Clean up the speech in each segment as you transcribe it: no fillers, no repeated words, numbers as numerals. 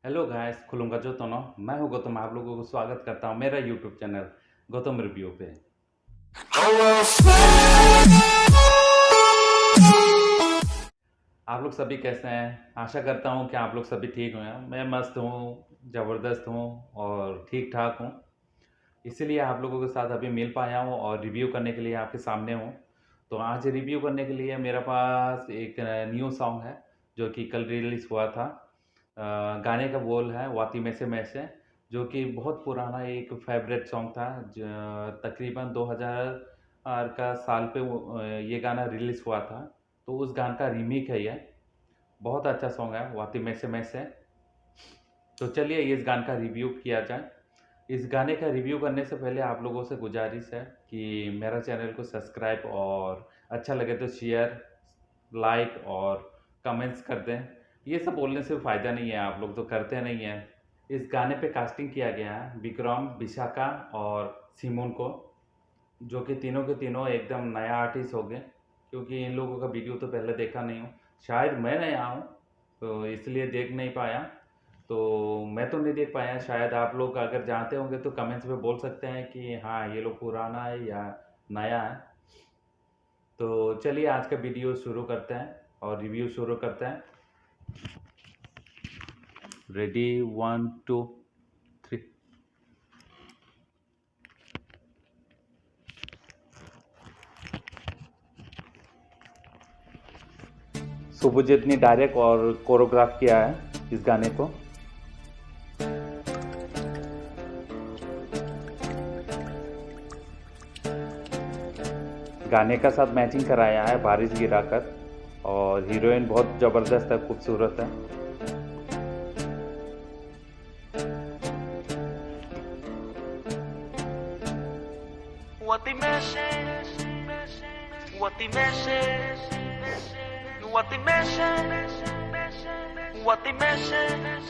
Hello guys, खुलूंगा जो तो मैं हूं गौतम। आप लोगों को स्वागत करता हूं मेरा यूट्यूब चैनल गौतम रिव्यू पे। आप लोग सभी कैसे हैं? आशा करता हूं कि आप लोग सभी ठीक हैं। मैं मस्त हूं, ज़बरदस्त हूं और ठीक ठाक हूं। इसीलिए आप लोगों के साथ अभी मिल पाया हूं और रिव्यू करने के लिए आपके सामने हूं। तो आज रिव्यू करने के लिए मेरे पास एक न्यू सॉन्ग है जो कि कल रिलीज़ हुआ था। गाने का बोल है वाती में से, जो कि बहुत पुराना एक फेवरेट सॉन्ग था। तकरीबन 2000 का साल पे ये गाना रिलीज़ हुआ था। तो उस गाने का रीमेक है ये। बहुत अच्छा सॉन्ग है वाती में से। तो चलिए इस गाने का रिव्यू किया जाए। इस गाने का रिव्यू करने से पहले आप लोगों से गुजारिश है कि मेरा चैनल को सब्सक्राइब और अच्छा लगे तो शेयर, लाइक और कमेंट्स कर दें। ये सब बोलने से फ़ायदा नहीं है, आप लोग तो करते नहीं हैं। इस गाने पे कास्टिंग किया गया है विक्रम, विशाखा और सिमोन को, जो कि तीनों के तीनों एकदम नया आर्टिस्ट हो गए, क्योंकि इन लोगों का वीडियो तो पहले देखा नहीं हूँ। शायद मैं नया हूँ तो इसलिए देख नहीं पाया। तो मैं तो नहीं देख पाया, शायद आप लोग अगर जानते होंगे तो कमेंट्स में बोल सकते हैं कि हाँ ये लोग पुराना है या नया है। तो चलिए आज का वीडियो शुरू करते हैं और रिव्यू शुरू करते हैं। रेडी 1 2 3। शुभजीत ने डायरेक्ट और कोरियोग्राफ किया है इस गाने को। गाने का साथ मैचिंग कराया है बारिश गिराकर, और हीरोइन बहुत ज़बरदस्त है, खूबसूरत है। What they message, what they message, what they message, what they message.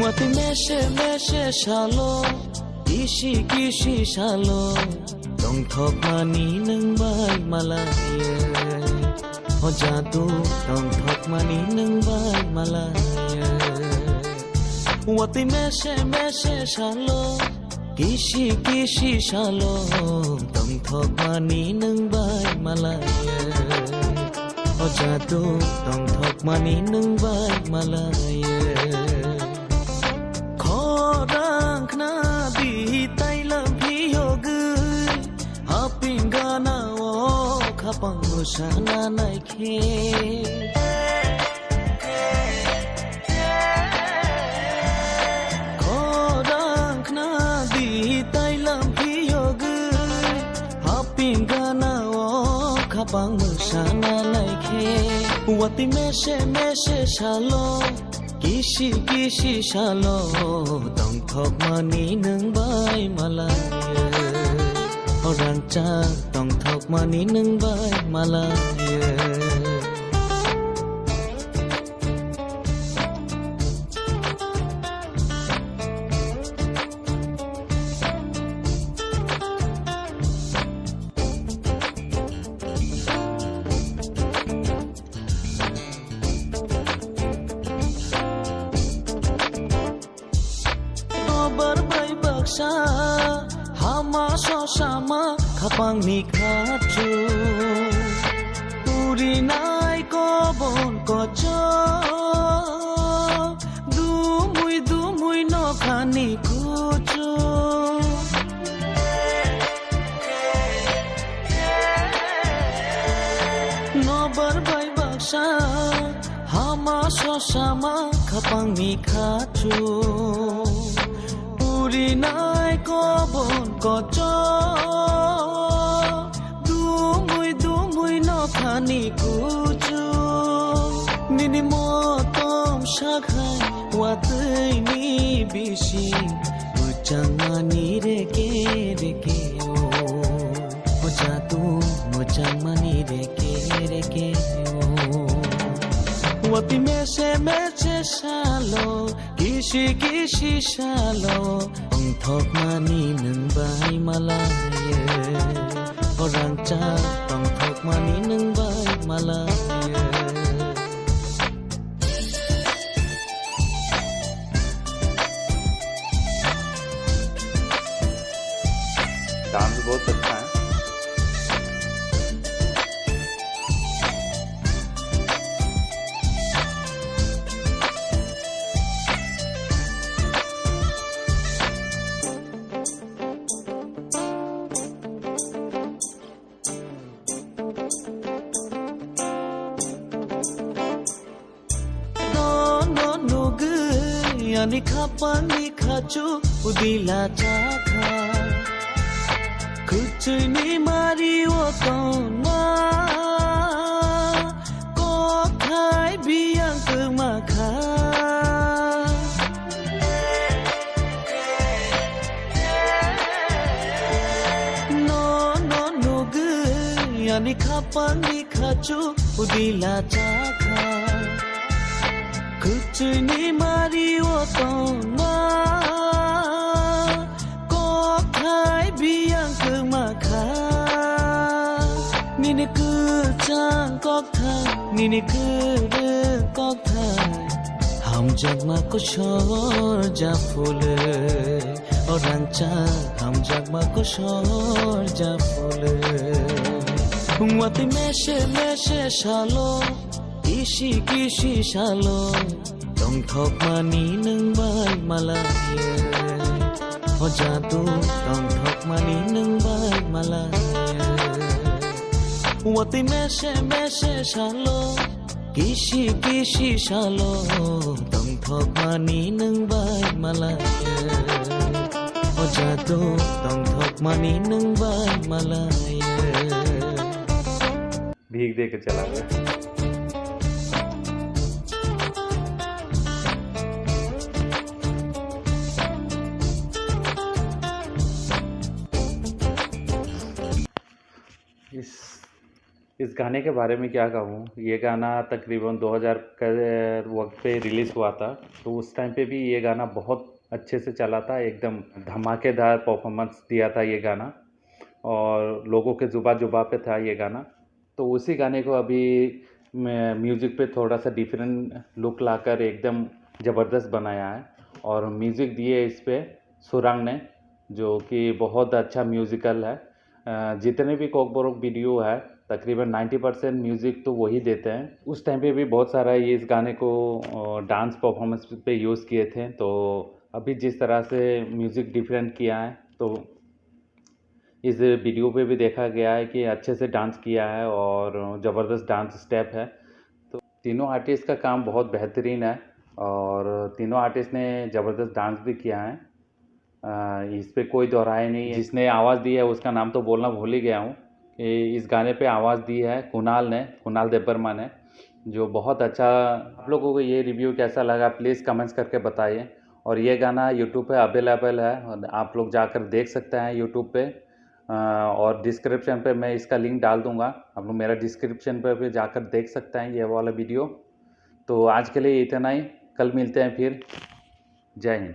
What they message, shalo, kishi shalo, don't talk money nang bay malaya. Oh jadu don't talk money nang bay malaya. What they message shalo, kishi shalo, don't talk money nang bay malaya. Oh jadu don't talk money nang bay malaya. Pangusana naike Kodang na di tailam piyog Hapingana o kapangusana naike Wati meshe shalo Kishi shalo Dong thok mani nang bay malaya Orang cha tong thok mani nang bay malaya. Obar bay baksa Hama so sama kapang ni kacu Urinay ko bon ko cho Dumuy no kani kucho No barbay baksa Hama so sama kapang ni kacu Urinay ko bon ko cho Dumuy no khani kuchu Nini motom shakhay watay ni bishi Muchang mani reke o O jatu muchang mani reke o Wati meche shalo गिसि गिसि साल अंथकमानि नों bye मालायो अरांचा अंथकमानि नों bye मालायो dance बहुत अच्छा है। Ani kapang ni khachu udila chakha Kuchui ni mari wakona Ko khai biyang kemakha No gui Ani kapang ni khachu udila chakha Kuchui ni mari wakona Ko khai biyang kemakha Nini ku chang kok thai Nini ku de kok thai Ham jagma ko shor ja phule Orang cha ham jagma ko shor ja phule Wati meshe shalo Kishi kishi shalo Dong thok mani nung bai malaya Ho jadu dong thok mani nung bai malaya Wati meshe shalo Kishi kishi shalo Dong thok mani nung bai malaya Ho jadu dong thok mani nung bai malaya भीग दे के चला गया। इस गाने के बारे में क्या कहूँ। ये गाना तकरीबन 2000 के वक्त पे रिलीज़ हुआ था, तो उस टाइम पे भी ये गाना बहुत अच्छे से चला था। एकदम धमाकेदार परफॉर्मेंस दिया था ये गाना और लोगों के जुबान पे था ये गाना। तो उसी गाने को अभी म्यूज़िक पे थोड़ा सा डिफरेंट लुक लाकर एकदम ज़बरदस्त बनाया है और म्यूज़िक दिए इस पे सुरंग ने, जो कि बहुत अच्छा म्यूज़िकल है। जितने भी कोकबोरोक वीडियो है तकरीबन 90% म्यूज़िक तो वही देते हैं। उस टाइम पे भी बहुत सारा ये इस गाने को डांस परफॉर्मेंस पे यूज़ किए थे। तो अभी जिस तरह से म्यूज़िक डिफरेंट किया है तो इस वीडियो पे भी देखा गया है कि अच्छे से डांस किया है और ज़बरदस्त डांस स्टेप है। तो तीनों आर्टिस्ट का काम बहुत बेहतरीन है और तीनों आर्टिस्ट ने ज़बरदस्त डांस भी किया है। इस पे कोई दोहराए नहीं है। जिसने आवाज़ दी है उसका नाम तो बोलना भूल ही गया हूँ कि इस गाने पे आवाज़ दी है कुणाल देबबर्मा ने, जो बहुत अच्छा। आप लोगों को ये रिव्यू कैसा लगा प्लीज़ कमेंट्स करके बताइए। और ये गाना यूट्यूब पे अवेलेबल है और आप लोग जाकर देख सकते हैं यूट्यूब पे। और डिस्क्रिप्शन पे मैं इसका लिंक डाल दूँगा, आप लोग मेरा डिस्क्रिप्शन पे भी जाकर देख सकते हैं ये वाला वीडियो। तो आज के लिए इतना ही, कल मिलते हैं फिर। जय हिंद।